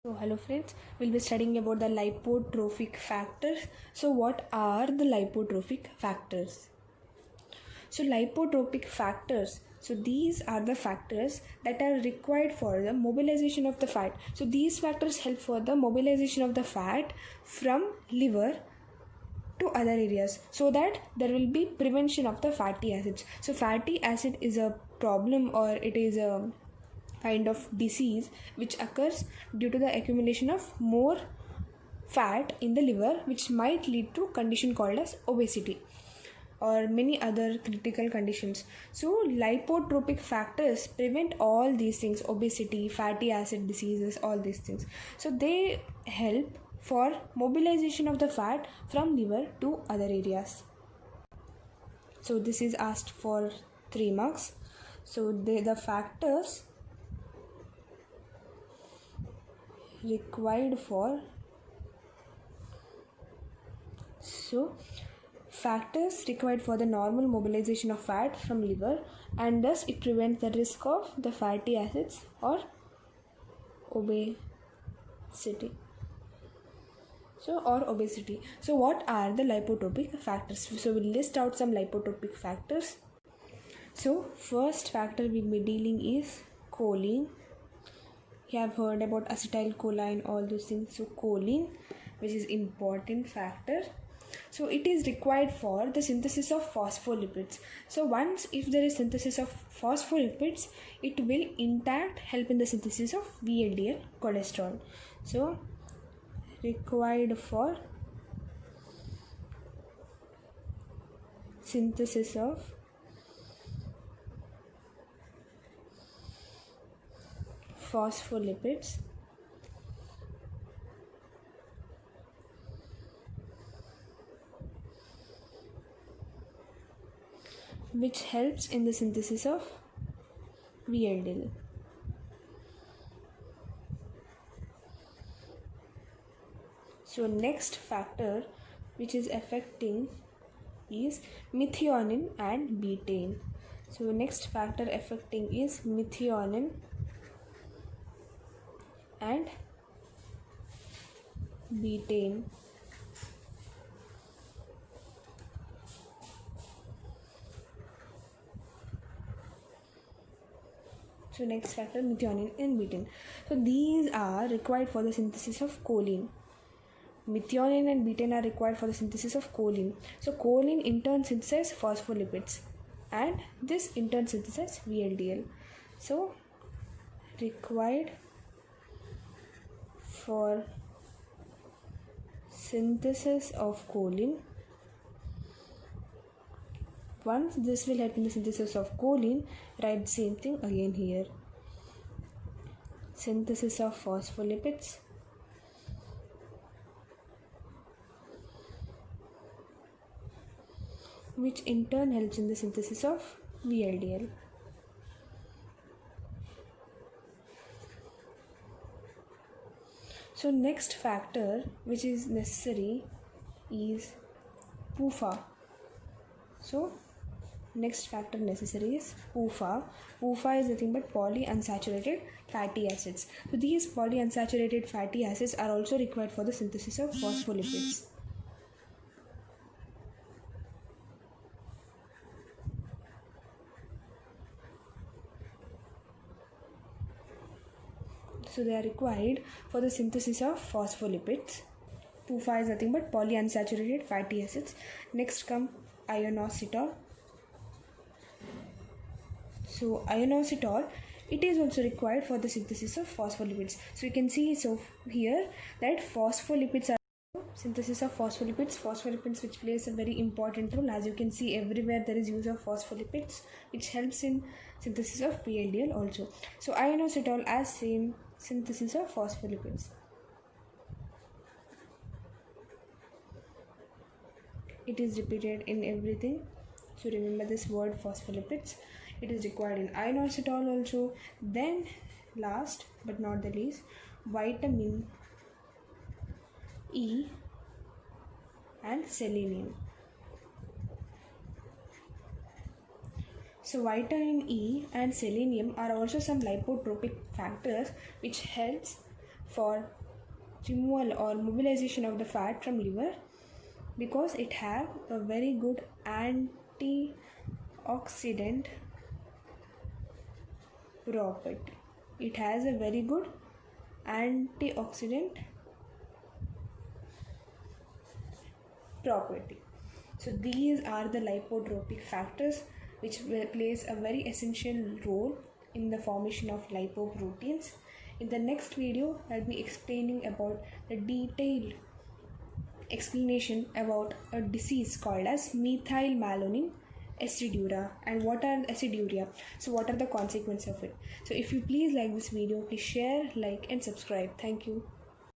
So hello friends, we'll be studying about the lipotrophic factors. So what are the lipotrophic factors? So lipotrophic factors, so these are the factors that are required for the mobilization of the fat. So these factors help for the mobilization of the fat from liver to other areas so that there will be prevention of the fatty acids. So fatty acid is a problem, or it is a kind of disease which occurs due to the accumulation of more fat in the liver, which might lead to condition called as obesity or many other critical conditions. So lipotropic factors prevent all these things: obesity, fatty acid diseases, all these things. So they help for mobilization of the fat from liver to other areas. So this is asked for 3 marks. So the factors required for factors required for the normal mobilization of fat from liver, and thus it prevents the risk of the fatty acids or obesity. So what are the lipotropic factors? So we'll list out some lipotropic factors. So first factor we'll be dealing is choline. You have heard about acetylcholine, all those things. So choline, which is important factor. So it is required for the synthesis of phospholipids. So once if there is synthesis of phospholipids, it will intact help in the synthesis of VLDL cholesterol. So required for synthesis of phospholipids, which helps in the synthesis of VLDL. So next factor which is affecting is methionine and betaine. So next factor affecting is methionine and betaine. So next factor, methionine and betaine. So these are required for the synthesis of choline. Methionine and betaine are required for the synthesis of choline. So choline in turn synthesizes phospholipids, and this in turn synthesizes VLDL. So required for synthesis of choline. Once this will help in the synthesis of choline, write the same thing again here. Synthesis of phospholipids, which in turn helps in the synthesis of VLDL. So next factor which is necessary is PUFA. So next factor necessary is PUFA. PUFA is nothing but polyunsaturated fatty acids. So these polyunsaturated fatty acids are also required for the synthesis of phospholipids. So they are required for the synthesis of phospholipids. PUFA is nothing but polyunsaturated fatty acids. Next come ionositol. So ionositol, it is also required for the synthesis of phospholipids. So you can see here that phospholipids are synthesis of phospholipids which plays a very important role. As you can see, everywhere there is use of phospholipids, which helps in synthesis of VLDL also. So ionositol as same synthesis of phospholipids. It is repeated in everything, so remember this word phospholipids. It is required in ionositol also. Then last but not the least, vitamin E and selenium. So vitamin E and selenium are also some lipotropic factors which helps for removal or mobilization of the fat from liver, because it have a very good antioxidant property. It has a very good antioxidant property. So these are the lipotropic factors which plays a very essential role in the formation of lipoproteins. In the next video, I'll be explaining about the detailed explanation about a disease called as methylmalonyl aciduria and what are aciduria. So what are the consequences of it? So if you please like this video, please share, like and subscribe. Thank you.